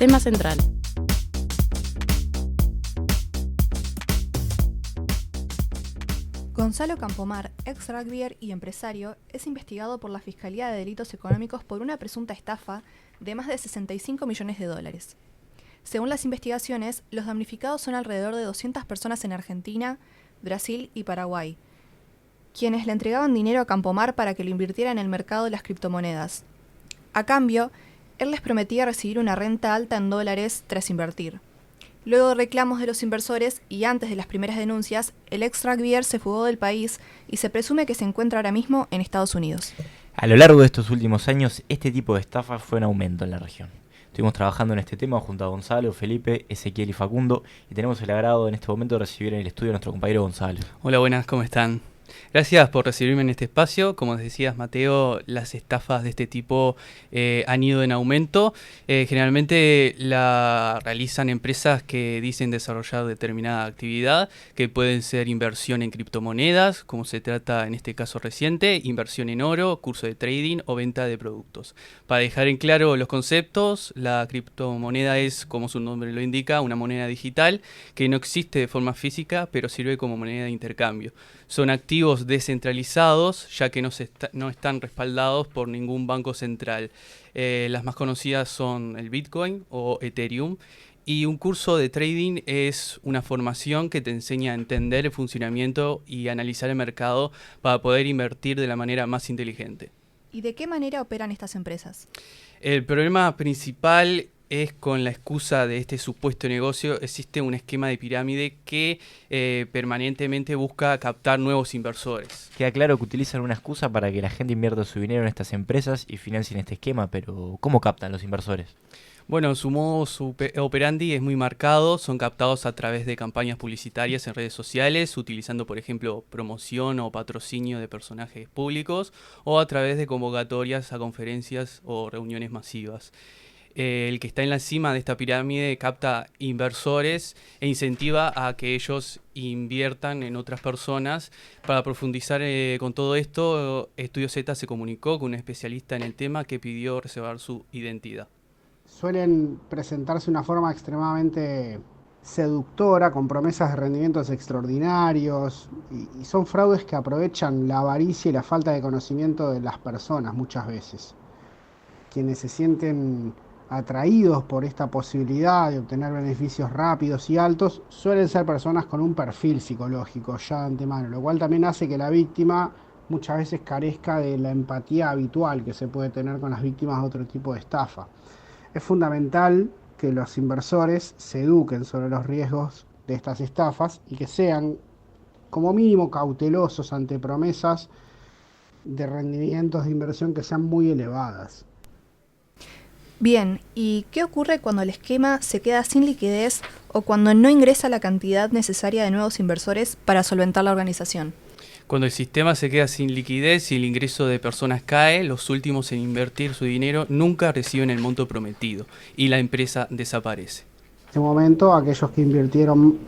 Tema central. Gonzalo Campomar, ex rugbyer y empresario, es investigado por la Fiscalía de Delitos Económicos por una presunta estafa de más de 65 millones de dólares. Según las investigaciones, los damnificados son alrededor de 200 personas en Argentina, Brasil y Paraguay, quienes le entregaban dinero a Campomar para que lo invirtiera en el mercado de las criptomonedas. A cambio, él les prometía recibir una renta alta en dólares tras invertir. Luego de reclamos de los inversores y antes de las primeras denuncias, el ex rugbyer se fugó del país y se presume que se encuentra ahora mismo en Estados Unidos. A lo largo de estos últimos años, este tipo de estafas fue en aumento en la región. Estuvimos trabajando en este tema junto a Gonzalo, Felipe, Ezequiel y Facundo, y tenemos el agrado en este momento de recibir en el estudio a nuestro compañero Gonzalo. Hola, buenas, ¿cómo están? Gracias por recibirme en este espacio. Como decías, Mateo, las estafas de este tipo han ido en aumento. Generalmente la realizan empresas que dicen desarrollar determinada actividad, que pueden ser inversión en criptomonedas, como se trata en este caso reciente, inversión en oro, curso de trading o venta de productos. Para dejar en claro los conceptos, la criptomoneda es, como su nombre lo indica, una moneda digital que no existe de forma física, pero sirve como moneda de intercambio. Son activos descentralizados, ya que no están respaldados por ningún banco central. Las más conocidas son el Bitcoin o Ethereum. Y un curso de trading es una formación que te enseña a entender el funcionamiento y analizar el mercado para poder invertir de la manera más inteligente. ¿Y de qué manera operan estas empresas? El problema principal es con la excusa de este supuesto negocio, existe un esquema de pirámide que permanentemente busca captar nuevos inversores. Queda claro que utilizan una excusa para que la gente invierta su dinero en estas empresas y financien este esquema, pero ¿cómo captan los inversores? Bueno, su modo operandi es muy marcado, son captados a través de campañas publicitarias en redes sociales, utilizando por ejemplo promoción o patrocinio de personajes públicos o a través de convocatorias a conferencias o reuniones masivas. El que está en la cima de esta pirámide capta inversores e incentiva a que ellos inviertan en otras personas. Para profundizar con todo esto, Estudio Z se comunicó con un especialista en el tema que pidió reservar su identidad. Suelen presentarse de una forma extremadamente seductora, con promesas de rendimientos extraordinarios, y son fraudes que aprovechan la avaricia y la falta de conocimiento de las personas muchas veces. Quienes se sienten atraídos por esta posibilidad de obtener beneficios rápidos y altos suelen ser personas con un perfil psicológico ya de antemano, lo cual también hace que la víctima muchas veces carezca de la empatía habitual que se puede tener con las víctimas de otro tipo de estafa. Es fundamental que los inversores se eduquen sobre los riesgos de estas estafas y que sean como mínimo cautelosos ante promesas de rendimientos de inversión que sean muy elevadas. Bien, ¿y qué ocurre cuando el esquema se queda sin liquidez o cuando no ingresa la cantidad necesaria de nuevos inversores para solventar la organización? Cuando el sistema se queda sin liquidez y el ingreso de personas cae, los últimos en invertir su dinero nunca reciben el monto prometido y la empresa desaparece. En este momento, aquellos que invirtieron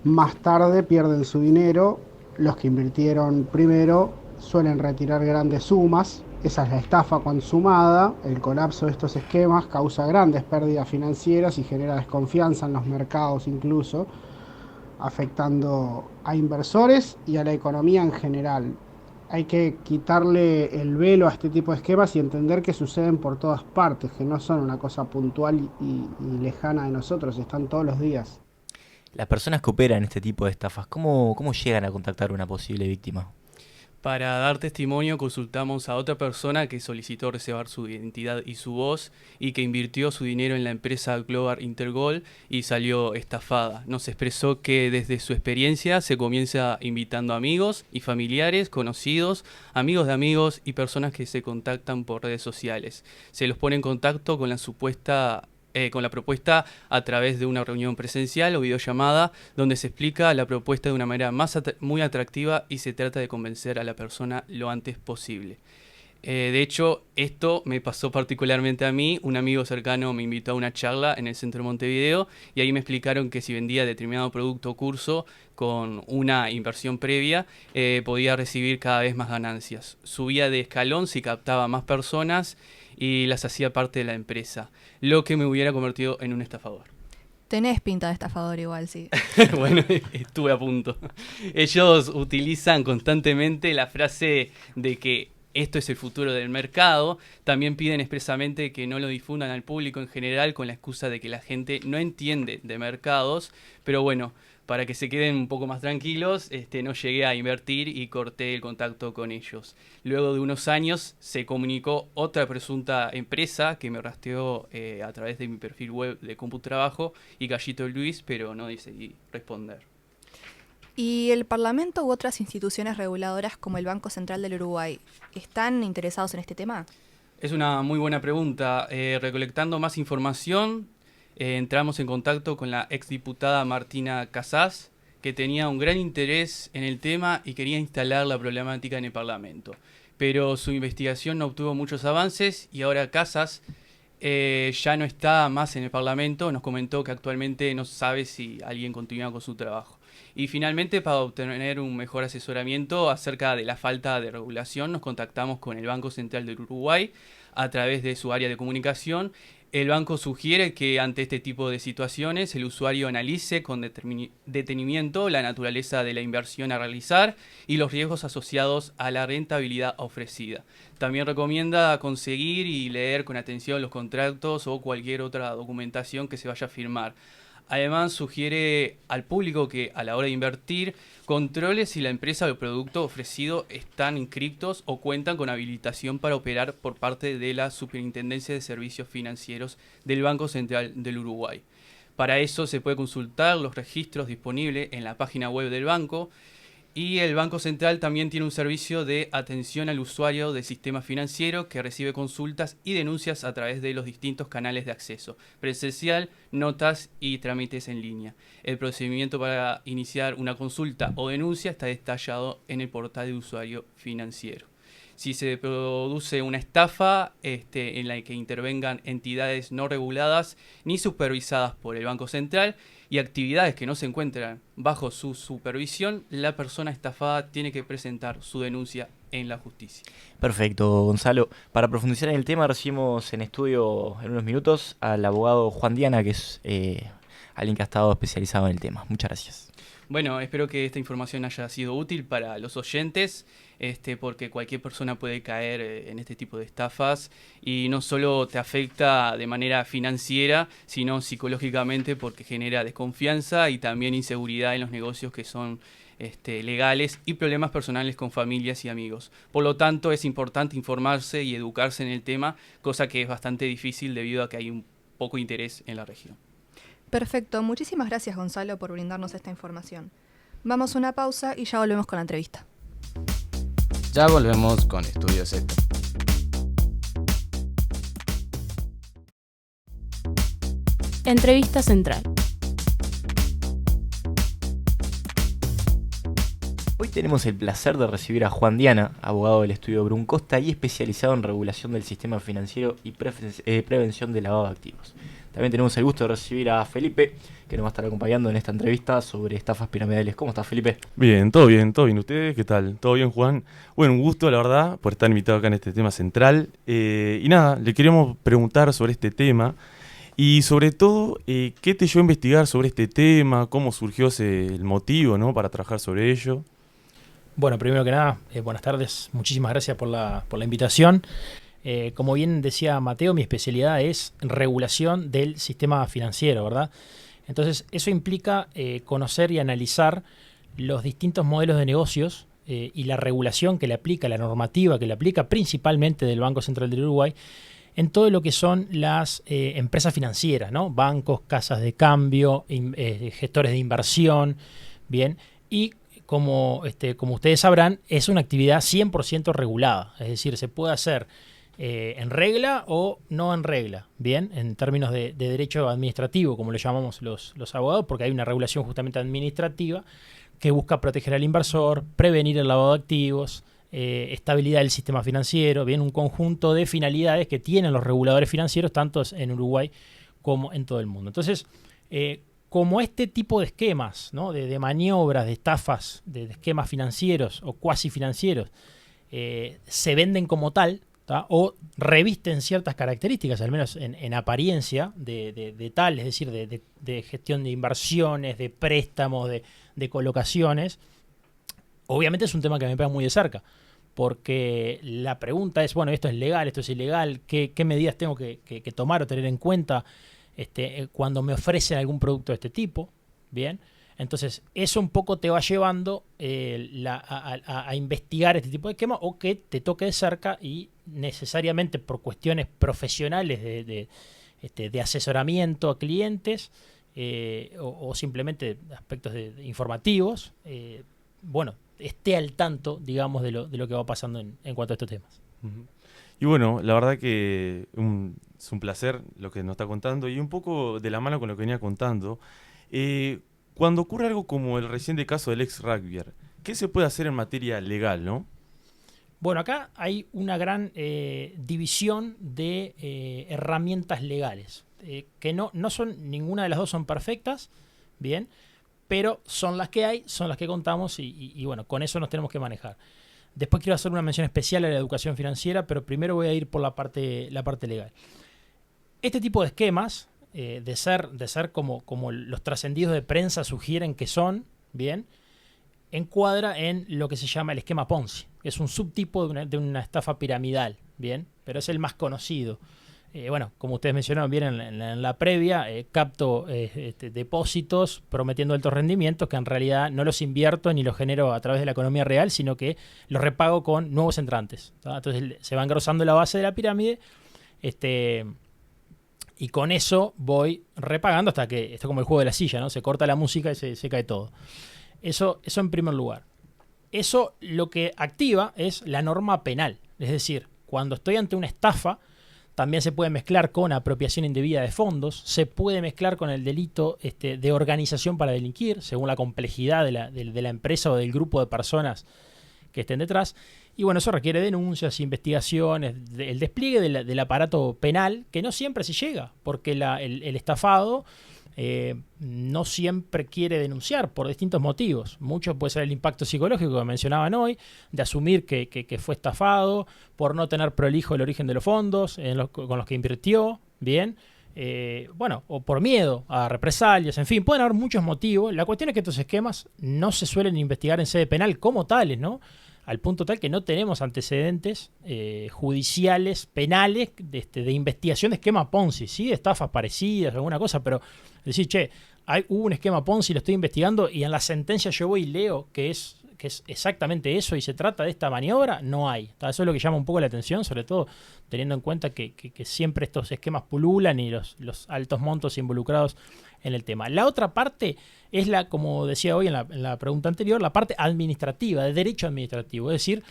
más tarde pierden su dinero, los que invirtieron primero suelen retirar grandes sumas. Esa es la estafa consumada. El colapso de estos esquemas causa grandes pérdidas financieras y genera desconfianza en los mercados incluso, afectando a inversores y a la economía en general. Hay que quitarle el velo a este tipo de esquemas y entender que suceden por todas partes, que no son una cosa puntual y lejana de nosotros, están todos los días. Las personas que operan este tipo de estafas, ¿cómo llegan a contactar a una posible víctima? Para dar testimonio consultamos a otra persona que solicitó reservar su identidad y su voz y que invirtió su dinero en la empresa Global Intergold y salió estafada. Nos expresó que desde su experiencia se comienza invitando amigos y familiares, conocidos, amigos de amigos y personas que se contactan por redes sociales. Se los pone en contacto con la propuesta a través de una reunión presencial o videollamada donde se explica la propuesta de una manera muy atractiva y se trata de convencer a la persona lo antes posible. De hecho, esto me pasó particularmente a mí. Un amigo cercano me invitó a una charla en el centro de Montevideo y ahí me explicaron que si vendía determinado producto o curso con una inversión previa, podía recibir cada vez más ganancias. Subía de escalón si captaba más personas y las hacía parte de la empresa, lo que me hubiera convertido en un estafador. Tenés pinta de estafador igual, sí. Bueno, estuve a punto. Ellos utilizan constantemente la frase de que esto es el futuro del mercado. También piden expresamente que no lo difundan al público en general con la excusa de que la gente no entiende de mercados. Pero bueno, para que se queden un poco más tranquilos, no llegué a invertir y corté el contacto con ellos. Luego de unos años se comunicó otra presunta empresa que me rastreó a través de mi perfil web de CompuTrabajo y Gallito Luis, pero no decidí responder. ¿Y el Parlamento u otras instituciones reguladoras como el Banco Central del Uruguay están interesados en este tema? Es una muy buena pregunta. Recolectando más información, entramos en contacto con la exdiputada Martina Casas, que tenía un gran interés en el tema y quería instalar la problemática en el Parlamento. Pero su investigación no obtuvo muchos avances y ahora Casas ya no está más en el Parlamento. Nos comentó que actualmente no sabe si alguien continúa con su trabajo. Y finalmente, para obtener un mejor asesoramiento acerca de la falta de regulación, nos contactamos con el Banco Central del Uruguay a través de su área de comunicación. El banco sugiere que ante este tipo de situaciones el usuario analice con detenimiento la naturaleza de la inversión a realizar y los riesgos asociados a la rentabilidad ofrecida. También recomienda conseguir y leer con atención los contratos o cualquier otra documentación que se vaya a firmar. Además, sugiere al público que a la hora de invertir controle si la empresa o el producto ofrecido están inscriptos o cuentan con habilitación para operar por parte de la Superintendencia de Servicios Financieros del Banco Central del Uruguay. Para eso se puede consultar los registros disponibles en la página web del banco. Y el Banco Central también tiene un servicio de atención al usuario del sistema financiero que recibe consultas y denuncias a través de los distintos canales de acceso, presencial, notas y trámites en línea. El procedimiento para iniciar una consulta o denuncia está detallado en el portal de usuario financiero. Si se produce una estafa en la que intervengan entidades no reguladas ni supervisadas por el Banco Central y actividades que no se encuentran bajo su supervisión, la persona estafada tiene que presentar su denuncia en la justicia. Perfecto, Gonzalo. Para profundizar en el tema, recibimos en estudio en unos minutos al abogado Juan Diana, que es alguien que ha estado especializado en el tema. Muchas gracias. Bueno, espero que esta información haya sido útil para los oyentes, porque cualquier persona puede caer en este tipo de estafas y no solo te afecta de manera financiera, sino psicológicamente porque genera desconfianza y también inseguridad en los negocios que son legales y problemas personales con familias y amigos. Por lo tanto, es importante informarse y educarse en el tema, cosa que es bastante difícil debido a que hay un poco interés en la región. Perfecto, muchísimas gracias Gonzalo por brindarnos esta información. Vamos a una pausa y ya volvemos con la entrevista. Ya volvemos con Estudio Z. Entrevista central. Hoy tenemos el placer de recibir a Juan Diana, abogado del estudio Bruncosta y especializado en regulación del sistema financiero y prevención de lavado de activos. También tenemos el gusto de recibir a Felipe, que nos va a estar acompañando en esta entrevista sobre estafas piramidales. ¿Cómo estás, Felipe? Bien, todo bien, todo bien. ¿Ustedes qué tal? ¿Todo bien, Juan? Bueno, un gusto, la verdad, por estar invitado acá en este tema central. Y nada, le queríamos preguntar sobre este tema y sobre todo, ¿qué te llevó a investigar sobre este tema? ¿Cómo surgió el motivo, ¿no?, para trabajar sobre ello? Bueno, primero que nada, buenas tardes. Muchísimas gracias por la invitación. Como bien decía Mateo, mi especialidad es regulación del sistema financiero, ¿verdad? Entonces, eso implica conocer y analizar los distintos modelos de negocios y la regulación que le aplica, la normativa que le aplica principalmente del Banco Central del Uruguay en todo lo que son las empresas financieras, ¿no? Bancos, casas de cambio, gestores de inversión, ¿bien? Y como ustedes sabrán, es una actividad 100% regulada, es decir, se puede hacer en regla o no en regla, bien, en términos de derecho administrativo, como le llamamos los abogados, porque hay una regulación justamente administrativa que busca proteger al inversor, prevenir el lavado de activos, estabilidad del sistema financiero, bien, un conjunto de finalidades que tienen los reguladores financieros, tanto en Uruguay como en todo el mundo. Entonces, como este tipo de esquemas, ¿no?, de maniobras, de estafas, de esquemas financieros o cuasi financieros, se venden como tal, ¿tá? O revisten ciertas características, al menos en apariencia, de tal, es decir, de gestión de inversiones, de préstamos, de colocaciones. Obviamente es un tema que me pega muy de cerca, porque la pregunta es, bueno, esto es legal, esto es ilegal, ¿qué medidas tengo que tomar o tener en cuenta cuando me ofrecen algún producto de este tipo? Bien, entonces eso un poco te va llevando a investigar este tipo de esquema, o que te toque de cerca y necesariamente por cuestiones profesionales de asesoramiento a clientes o simplemente aspectos informativos, bueno, esté al tanto, digamos, de lo que va pasando en cuanto a estos temas. Ujú. Y bueno, la verdad que es un placer lo que nos está contando, y un poco de la mano con lo que venía contando. Cuando ocurre algo como el reciente caso del ex rugbyer, ¿qué se puede hacer en materia legal, no? Bueno, acá hay una gran división de herramientas legales, que no son, ninguna de las dos son perfectas, bien, pero son las que hay, son las que contamos y bueno, con eso nos tenemos que manejar. Después quiero hacer una mención especial a la educación financiera, pero primero voy a ir por la parte legal. Este tipo de esquemas, de ser como los trascendidos de prensa sugieren que son, bien, encuadra en lo que se llama el esquema Ponzi, que es un subtipo de una estafa piramidal, bien, pero es el más conocido. Bueno, como ustedes mencionaron bien en la previa, capto depósitos prometiendo altos rendimientos que en realidad no los invierto ni los genero a través de la economía real, sino que los repago con nuevos entrantes, ¿tá? Entonces se va engrosando la base de la pirámide, y con eso voy repagando hasta que, esto es como el juego de la silla, ¿no? Se corta la música y se cae todo. Eso en primer lugar. Eso lo que activa es la norma penal, es decir, cuando estoy ante una estafa, también se puede mezclar con apropiación indebida de fondos, se puede mezclar con el delito de organización para delinquir, según la complejidad de la empresa o del grupo de personas que estén detrás. Y bueno, eso requiere denuncias, investigaciones, el despliegue del aparato penal, que no siempre se llega, porque el estafado no siempre quiere denunciar por distintos motivos. Mucho puede ser el impacto psicológico que mencionaban hoy, de asumir que fue estafado, por no tener prolijo el origen de los fondos con los que invirtió, bien, bueno, o por miedo a represalias, en fin, pueden haber muchos motivos. La cuestión es que estos esquemas no se suelen investigar en sede penal como tales, ¿no? Al punto tal que no tenemos antecedentes judiciales, penales, de investigación de esquema Ponzi, ¿sí? De estafas parecidas, alguna cosa, pero decir, che, hubo un esquema Ponzi, lo estoy investigando, y en la sentencia yo voy y leo que es exactamente eso y se trata de esta maniobra, no hay. Eso es lo que llama un poco la atención, sobre todo teniendo en cuenta que siempre estos esquemas pululan y los altos montos involucrados en el tema. La otra parte es como decía hoy en la pregunta anterior, la parte administrativa, de derecho administrativo, es decir,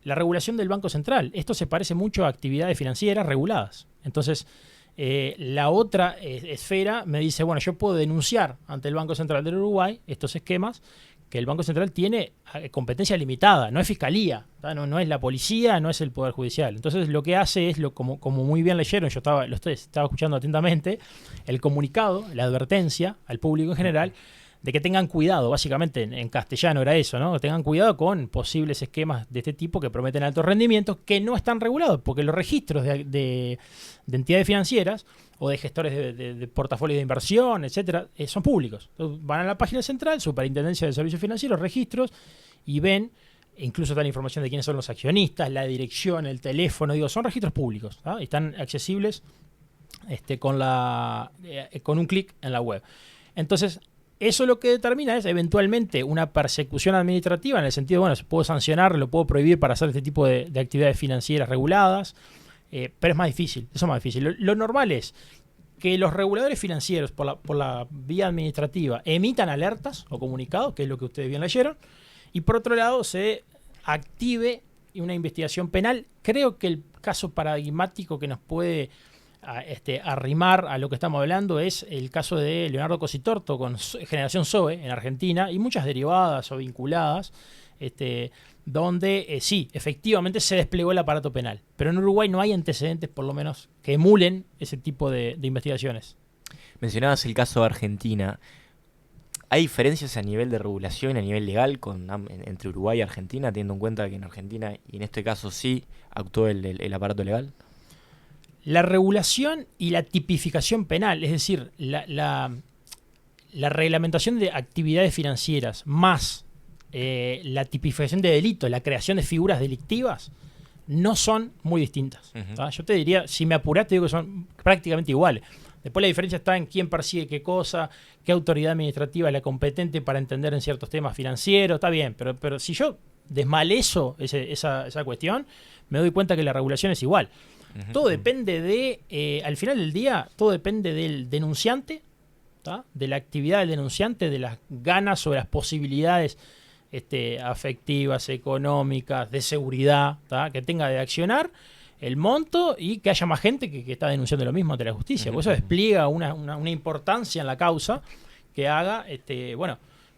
la regulación del Banco Central. Esto se parece mucho a actividades financieras reguladas. Entonces, la otra esfera me dice, bueno, yo puedo denunciar ante el Banco Central del Uruguay estos esquemas, que el Banco Central tiene competencia limitada, no es fiscalía, no es la policía, no es el Poder Judicial. Entonces lo que hace es, como muy bien leyeron, yo estaba escuchando atentamente, el comunicado, la advertencia al público en general, de que tengan cuidado, básicamente en castellano era eso, ¿no? Que tengan cuidado con posibles esquemas de este tipo que prometen altos rendimientos, que no están regulados, porque los registros de entidades financieras o de gestores de portafolios de inversión, etcétera, son públicos. Entonces, van a la página central, Superintendencia de Servicios Financieros, registros, y ven, incluso está la información de quiénes son los accionistas, la dirección, el teléfono, son registros públicos, ¿tá? Y están accesibles con un clic en la web. Entonces, eso lo que determina es eventualmente una persecución administrativa, en el sentido, bueno, puedo sancionar, lo puedo prohibir para hacer este tipo de actividades financieras reguladas, pero es más difícil, eso es más difícil. Lo normal es que los reguladores financieros por la vía administrativa emitan alertas o comunicados, que es lo que ustedes bien leyeron, y por otro lado se active una investigación penal. Creo que el caso paradigmático que nos puede arrimar a lo que estamos hablando es el caso de Leonardo Cositorto con Generación Zoe en Argentina y muchas derivadas o vinculadas, donde sí, efectivamente se desplegó el aparato penal, pero en Uruguay no hay antecedentes, por lo menos, que emulen ese tipo de investigaciones. Mencionabas el caso de Argentina. ¿Hay diferencias a nivel de regulación, a nivel legal entre Uruguay y Argentina, teniendo en cuenta que en Argentina, y en este caso sí, actuó el aparato legal? La regulación y la tipificación penal, es decir, la reglamentación de actividades financieras más la tipificación de delitos, la creación de figuras delictivas, no son muy distintas. Uh-huh. Yo te diría, si me apurás, te digo que son prácticamente iguales. Después la diferencia está en quién persigue qué cosa, qué autoridad administrativa es la competente para entender en ciertos temas financieros, está bien, pero si yo desmalezo esa cuestión, me doy cuenta que la regulación es igual. Uh-huh. Todo depende al final del día, todo depende del denunciante, ¿tá? De la actividad del denunciante, de las ganas o de las posibilidades afectivas, económicas, de seguridad, ¿tá? Que tenga de accionar, el monto y que haya más gente que está denunciando lo mismo ante la justicia. Por eso despliega una importancia en la causa que haga,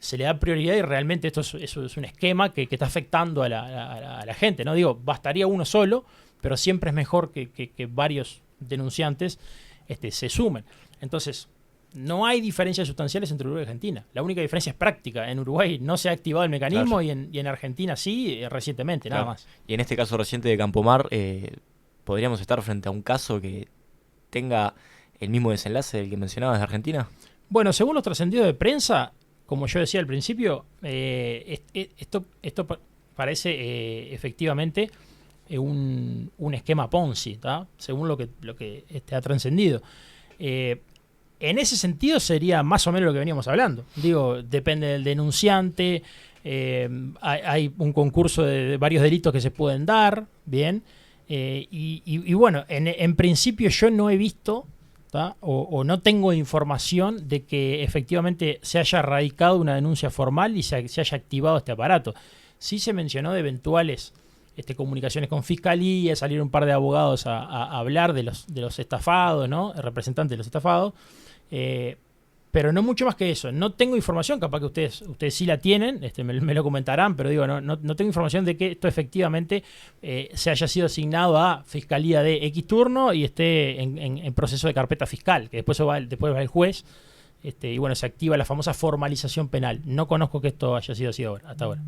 se le da prioridad y realmente esto es un esquema que está afectando a la gente. No digo, bastaría uno solo, pero siempre es mejor que varios denunciantes se sumen. Entonces, no hay diferencias sustanciales entre Uruguay y Argentina. La única diferencia es práctica. En Uruguay no se ha activado el mecanismo, claro, y en Argentina sí, recientemente, claro, nada más. Y en este caso reciente de Campomar, ¿podríamos estar frente a un caso que tenga el mismo desenlace del que mencionabas de Argentina? Bueno, según los trascendidos de prensa, como yo decía al principio, esto parece efectivamente un esquema Ponzi, ¿tá? Según lo que ha trascendido. En ese sentido sería más o menos lo que veníamos hablando. Digo, depende del denunciante, hay un concurso de varios delitos que se pueden dar, bien, y bueno, en principio yo no he visto, ¿tá? O no tengo información de que efectivamente se haya radicado una denuncia formal y se haya activado este aparato. Sí se mencionó de eventuales comunicaciones con fiscalía, salir un par de abogados a hablar de los estafados, ¿no? Representantes de los estafados, pero no mucho más que eso. No tengo información, capaz que ustedes sí la tienen, me lo comentarán, pero digo, no tengo información de que esto efectivamente se haya sido asignado a fiscalía de X turno y esté en proceso de carpeta fiscal, que después va el juez, y bueno, se activa la famosa formalización penal. No conozco que esto haya sido así hasta ahora.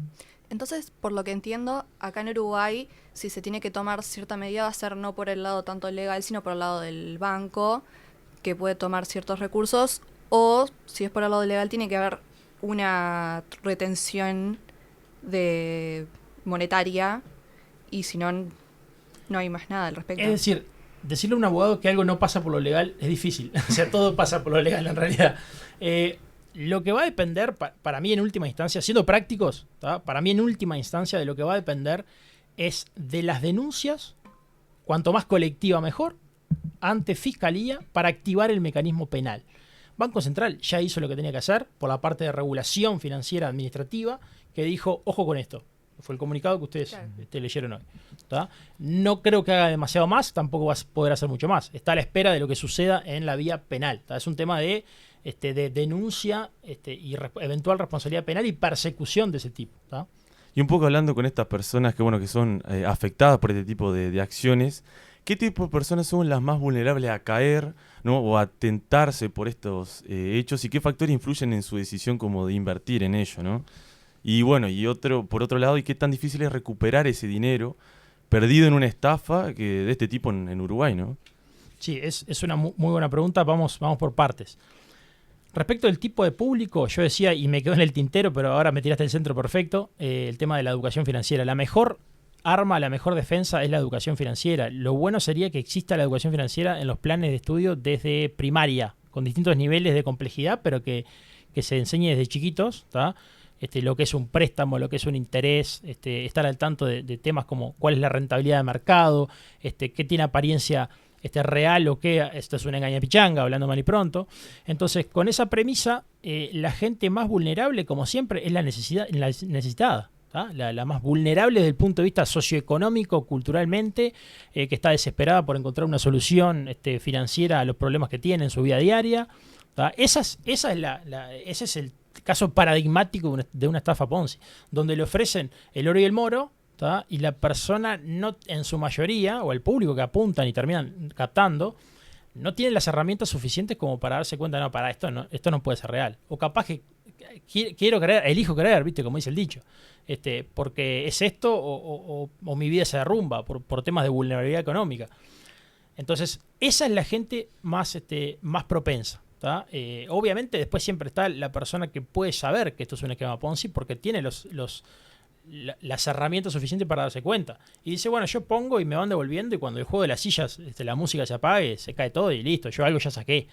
Entonces, por lo que entiendo, acá en Uruguay, si se tiene que tomar cierta medida, va a ser no por el lado tanto legal, sino por el lado del banco, que puede tomar ciertos recursos, o si es por el lado legal, tiene que haber una retención monetaria, y si no, no hay más nada al respecto. Es decir, decirle a un abogado que algo no pasa por lo legal es difícil. O sea, todo pasa por lo legal en realidad. Lo que va a depender, para mí en última instancia, siendo prácticos, ¿tá? Para mí en última instancia de lo que va a depender es de las denuncias, cuanto más colectiva mejor, ante Fiscalía para activar el mecanismo penal. Banco Central ya hizo lo que tenía que hacer por la parte de regulación financiera administrativa, que dijo, ojo con esto. Fue el comunicado que ustedes leyeron hoy, ¿tá? No creo que haga demasiado más, tampoco va a poder hacer mucho más. Está a la espera de lo que suceda en la vía penal, ¿tá? Es un tema de denuncia y eventual responsabilidad penal y persecución de ese tipo, ¿tá? Y un poco hablando con estas personas que son afectadas por este tipo de acciones, ¿qué tipo de personas son las más vulnerables a caer, ¿no? O a tentarse por estos hechos, y qué factores influyen en su decisión como de invertir en ello, ¿no? Y bueno, por otro lado, ¿y qué tan difícil es recuperar ese dinero perdido en una estafa de este tipo en Uruguay, ¿no? Sí, es una muy buena pregunta. Vamos por partes. Respecto del tipo de público, yo decía, y me quedó en el tintero, pero ahora me tiraste el centro perfecto, el tema de la educación financiera. La mejor arma, la mejor defensa es la educación financiera. Lo bueno sería que exista la educación financiera en los planes de estudio desde primaria, con distintos niveles de complejidad, pero que se enseñe desde chiquitos, ¿tá? Lo que es un préstamo, lo que es un interés, estar al tanto de temas como cuál es la rentabilidad de mercado, qué tiene apariencia real o qué, esto es una engañapichanga, hablando mal y pronto. Entonces, con esa premisa, la gente más vulnerable, como siempre, es la necesitada. ¿tá? La más vulnerable desde el punto de vista socioeconómico, culturalmente, que está desesperada por encontrar una solución financiera a los problemas que tiene en su vida diaria. ¿tá? Ese es el caso paradigmático de una estafa Ponzi, donde le ofrecen el oro y el moro, ¿tá? Y la persona, no, en su mayoría, o el público que apuntan y terminan captando, no tiene las herramientas suficientes como para darse cuenta, no, esto no puede ser real. O capaz que quiero creer, elijo creer, ¿viste? Como dice el dicho. Porque es esto o mi vida se derrumba por temas de vulnerabilidad económica. Entonces, esa es la gente más propensa. Obviamente, después siempre está la persona que puede saber que esto es un esquema Ponzi porque tiene las herramientas suficientes para darse cuenta. Y dice, bueno, yo pongo y me van devolviendo y cuando el juego de las sillas, la música se apague, se cae todo y listo, yo algo ya saqué.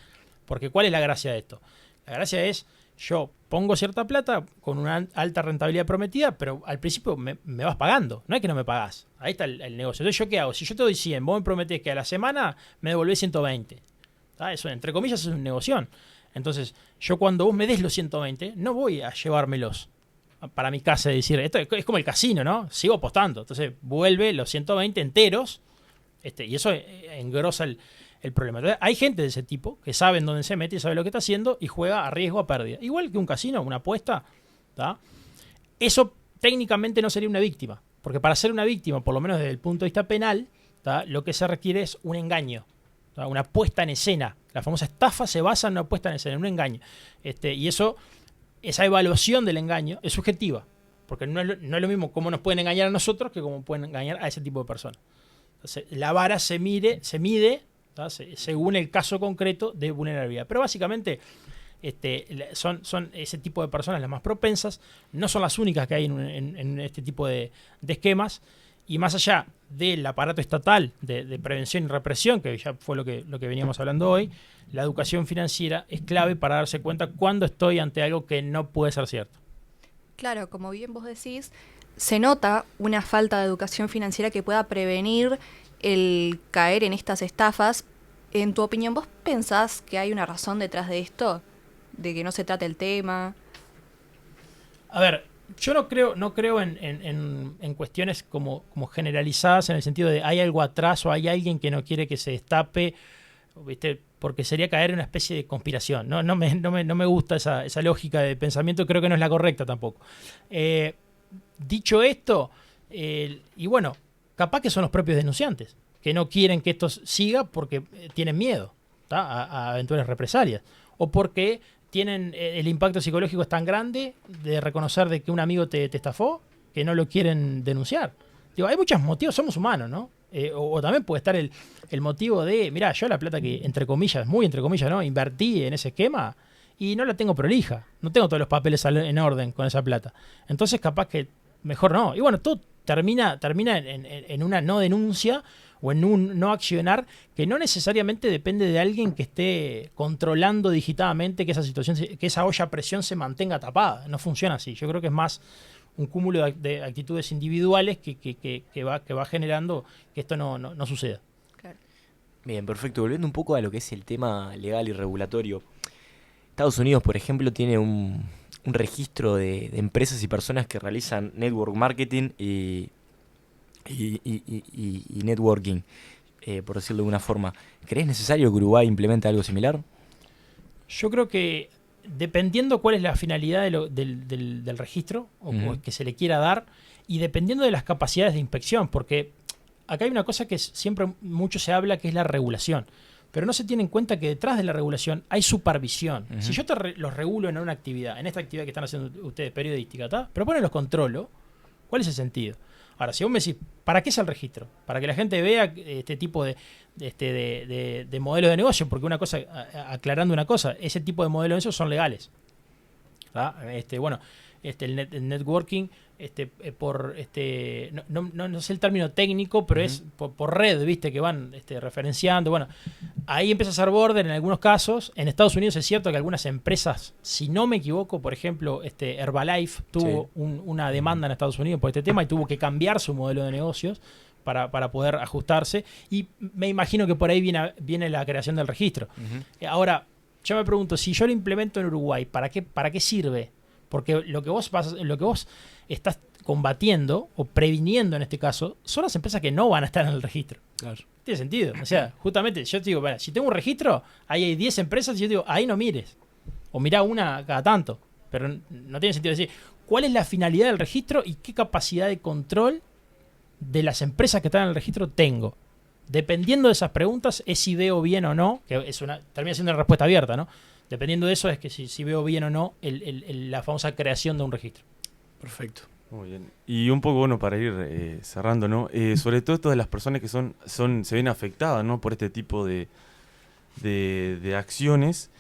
Porque ¿cuál es la gracia de esto? La gracia es, yo pongo cierta plata con una alta rentabilidad prometida, pero al principio me vas pagando. No es que no me pagás. Ahí está el negocio. Entonces, ¿yo qué hago? Si yo te doy 100, vos me prometés que a la semana me devolvés 120. Eso, entre comillas, es un negocio. Entonces, yo cuando vos me des los 120, no voy a llevármelos para mi casa y decir, esto es como el casino, ¿no? Sigo apostando. Entonces, vuelve los 120 enteros y eso engrosa el problema. Entonces, hay gente de ese tipo que sabe en dónde se mete y sabe lo que está haciendo y juega a riesgo a pérdida. Igual que un casino, una apuesta. Eso técnicamente no sería una víctima. Porque para ser una víctima, por lo menos desde el punto de vista penal, lo que se requiere es un engaño. Una puesta en escena. La famosa estafa se basa en una puesta en escena, en un engaño. Y esa evaluación del engaño es subjetiva. Porque no es lo mismo cómo nos pueden engañar a nosotros que cómo pueden engañar a ese tipo de personas. Entonces, la vara se mide según el caso concreto de vulnerabilidad. Pero básicamente son ese tipo de personas las más propensas. No son las únicas que hay en este tipo de esquemas. Y más allá del aparato estatal de prevención y represión, que ya fue lo que veníamos hablando hoy, la educación financiera es clave para darse cuenta cuando estoy ante algo que no puede ser cierto. Claro, como bien vos decís, se nota una falta de educación financiera que pueda prevenir el caer en estas estafas. En tu opinión, ¿vos pensás que hay una razón detrás de esto? ¿De que no se trate el tema? A ver, yo no creo en cuestiones como generalizadas en el sentido de hay algo atrás o hay alguien que no quiere que se destape, ¿viste? Porque sería caer en una especie de conspiración. No me gusta esa lógica de pensamiento, creo que no es la correcta tampoco. Dicho esto, y bueno, capaz que son los propios denunciantes, que no quieren que esto siga porque tienen miedo a eventuales represalias, o porque tienen el impacto psicológico es tan grande de reconocer de que un amigo te estafó que no lo quieren denunciar. Digo, hay muchos motivos, somos humanos, ¿no? O también puede estar el motivo de, mirá, yo la plata que, entre comillas, muy entre comillas, ¿no? Invertí en ese esquema y no la tengo prolija. No tengo todos los papeles en orden con esa plata. Entonces, capaz que mejor no. Y bueno, todo termina en una no denuncia o en un no accionar que no necesariamente depende de alguien que esté controlando digitadamente que esa situación, que esa olla a presión se mantenga tapada. No funciona así. Yo creo que es más un cúmulo de actitudes individuales que va generando que esto no suceda. Claro. Bien, perfecto. Volviendo un poco a lo que es el tema legal y regulatorio. Estados Unidos, por ejemplo, tiene un registro de empresas y personas que realizan network marketing y networking, por decirlo de alguna forma. ¿Crees necesario que Uruguay implemente algo similar? Yo creo que dependiendo cuál es la finalidad del registro o que se le quiera dar y dependiendo de las capacidades de inspección, porque acá hay una cosa que siempre mucho se habla que es la regulación, pero no se tiene en cuenta que detrás de la regulación hay supervisión. Si yo los regulo en una actividad, en esta actividad que están haciendo ustedes periodística, pero bueno, los controlo, ¿cuál es el sentido? Ahora, si vos me decís, ¿para qué es el registro? Para que la gente vea este tipo de modelo de negocio, porque una cosa, aclarando una cosa, ese tipo de modelos de negocio son legales. El networking, no sé el término técnico, pero es por red, viste, que van referenciando. Bueno, ahí empieza a ser border en algunos casos. En Estados Unidos es cierto que algunas empresas, si no me equivoco, por ejemplo, Herbalife tuvo una demanda en Estados Unidos por este tema y tuvo que cambiar su modelo de negocios para poder ajustarse. Y me imagino que por ahí viene la creación del registro. Ahora, yo me pregunto, si yo lo implemento en Uruguay, ¿para qué sirve? Porque lo que vos estás combatiendo o previniendo en este caso son las empresas que no van a estar en el registro. Claro. Tiene sentido. O sea, justamente yo te digo, si tengo un registro, ahí hay 10 empresas y yo digo, ahí no mires. O mirá una cada tanto. Pero no tiene sentido decir cuál es la finalidad del registro y qué capacidad de control de las empresas que están en el registro tengo. Dependiendo de esas preguntas, es si veo bien o no, que termina siendo una respuesta abierta, ¿no? Dependiendo de eso es que si veo bien o no la famosa creación de un registro. Perfecto. Muy bien. Y un poco, bueno, para ir cerrando, ¿no? Sobre todo esto de las personas que se ven afectadas, ¿no? Por este tipo de acciones.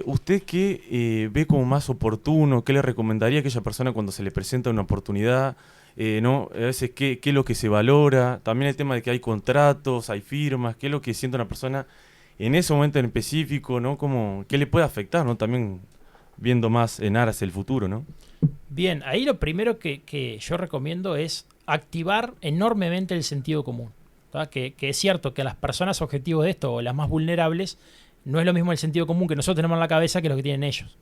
¿Usted qué ve como más oportuno? ¿Qué le recomendaría a aquella persona cuando se le presenta una oportunidad? ¿No? A veces, ¿qué es lo que se valora? También el tema de que hay contratos, hay firmas. ¿Qué es lo que siente una persona en ese momento en específico, ¿no? ¿Qué le puede afectar, ¿no? También viendo más en aras el futuro, ¿no? Bien, ahí lo primero que yo recomiendo es activar enormemente el sentido común. Que es cierto que a las personas objetivos de esto, o las más vulnerables, no es lo mismo el sentido común que nosotros tenemos en la cabeza que lo que tienen ellos.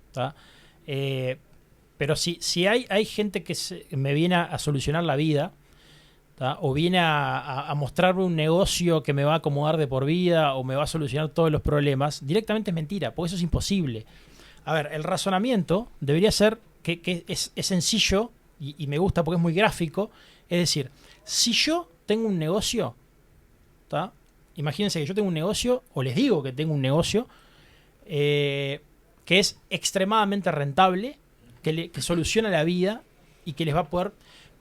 Pero si hay gente que me viene a solucionar la vida, o viene a mostrarme un negocio que me va a acomodar de por vida o me va a solucionar todos los problemas, directamente es mentira, porque eso es imposible. A ver, el razonamiento debería ser que es sencillo y me gusta porque es muy gráfico. Es decir, si yo tengo un negocio, imagínense que yo tengo un negocio, o les digo que tengo un negocio que es extremadamente rentable, que soluciona la vida y que les va a poder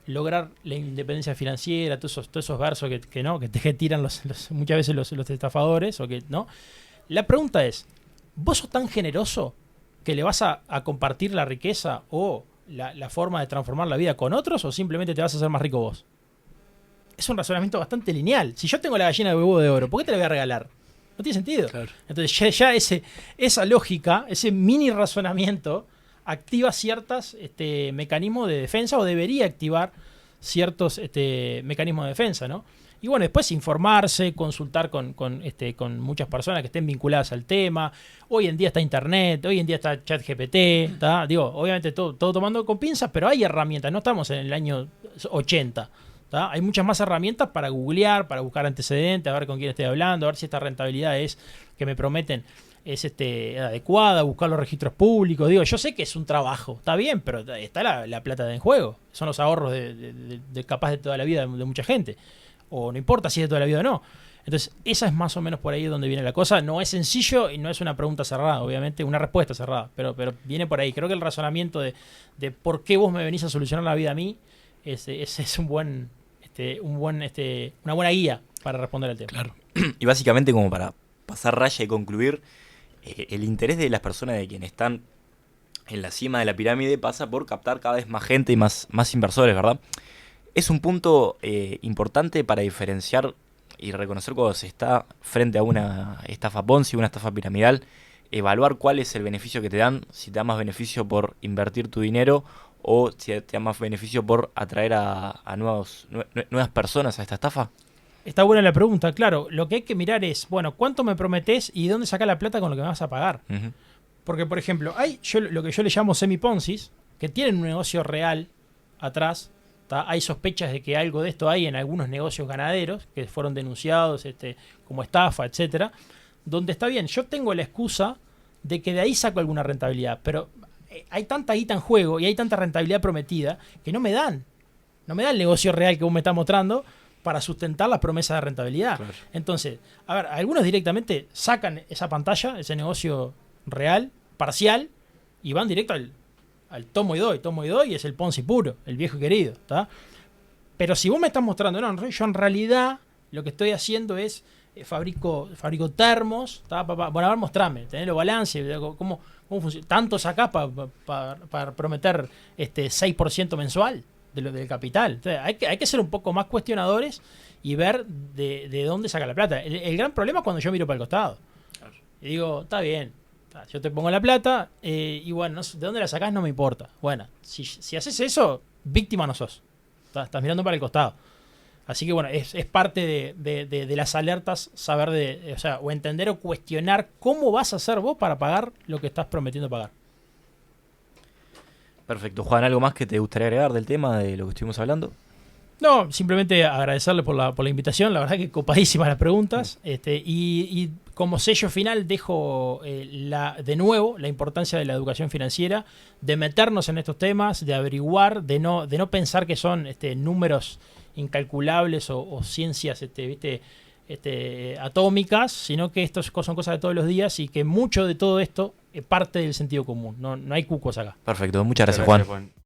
lograr la independencia financiera, todos esos versos que tiran muchas veces los estafadores, ¿no? La pregunta es, ¿vos sos tan generoso que le vas a compartir la riqueza o la forma de transformar la vida con otros, o simplemente te vas a hacer más rico vos? Es un razonamiento bastante lineal. Si yo tengo la gallina de huevo de oro, ¿por qué te la voy a regalar? No tiene sentido. Claro. Entonces ya esa lógica, ese mini razonamiento activa ciertos mecanismos de defensa, o debería activar ciertos mecanismos de defensa, ¿no? Y bueno, después informarse, consultar con muchas personas que estén vinculadas al tema. Hoy en día está Internet, hoy en día está ChatGPT, digo, obviamente todo tomando con pinzas, pero hay herramientas, no estamos en el año 80. Hay muchas más herramientas para googlear, para buscar antecedentes, a ver con quién estoy hablando, a ver si esta rentabilidad que me prometen es adecuada, buscar los registros públicos. Digo, yo sé que es un trabajo, está bien, pero está la plata en juego. Son los ahorros de capaz de toda la vida de mucha gente. O no importa si es de toda la vida o no. Entonces, esa es más o menos por ahí donde viene la cosa. No es sencillo y no es una pregunta cerrada, obviamente, una respuesta cerrada, pero viene por ahí. Creo que el razonamiento de por qué vos me venís a solucionar la vida a mí es una buena guía para responder al tema. Claro. Y básicamente, como para pasar raya y concluir, el interés de las personas, de quienes están en la cima de la pirámide, pasa por captar cada vez más gente y más inversores, ¿verdad? Es un punto importante para diferenciar y reconocer cuando se está frente a una estafa Ponzi, una estafa piramidal, evaluar cuál es el beneficio que te dan, si te da más beneficio por invertir tu dinero o si te da más beneficio por atraer a nuevas personas a esta estafa. Está buena la pregunta, claro. Lo que hay que mirar es, bueno, ¿cuánto me prometés y dónde sacás la plata con lo que me vas a pagar? Uh-huh. Porque, por ejemplo, hay lo que yo le llamo semi-ponzis, que tienen un negocio real atrás. Hay sospechas de que algo de esto hay en algunos negocios ganaderos que fueron denunciados como estafa, etcétera, donde está bien, yo tengo la excusa de que de ahí saco alguna rentabilidad, pero hay tanta guita en juego y hay tanta rentabilidad prometida que no me dan el negocio real que vos me estás mostrando para sustentar las promesas de rentabilidad. Claro. Entonces, a ver, algunos directamente sacan esa pantalla, ese negocio real, parcial, y van directo al tomo y doy, es el Ponzi puro, el viejo querido, ¿tá? Pero si vos me estás mostrando, no, yo en realidad lo que estoy haciendo es fabrico termos, ¿tá? Bueno, a ver, mostrame, tenés los balances, ¿cómo funciona? ¿Tanto sacás para prometer 6% mensual del capital? Entonces, hay que ser un poco más cuestionadores y ver de dónde saca la plata. El gran problema es cuando yo miro para el costado. Claro. Y digo, está bien, yo te pongo la plata y bueno, no sé, de dónde la sacás no me importa. Bueno, si haces eso, víctima no sos. Estás mirando para el costado. Así que bueno, es parte de las alertas saber o entender o cuestionar cómo vas a hacer vos para pagar lo que estás prometiendo pagar. Perfecto. Juan, ¿algo más que te gustaría agregar del tema, de lo que estuvimos hablando? No, simplemente agradecerle por la invitación. La verdad que copadísimas las preguntas. Y como sello final dejo de nuevo la importancia de la educación financiera, de meternos en estos temas, de averiguar, de no pensar que son números incalculables o ciencias atómicas, sino que esto son cosas de todos los días y que mucho de todo esto parte del sentido común. No hay cucos acá. Perfecto, muchas gracias, Juan. Juan.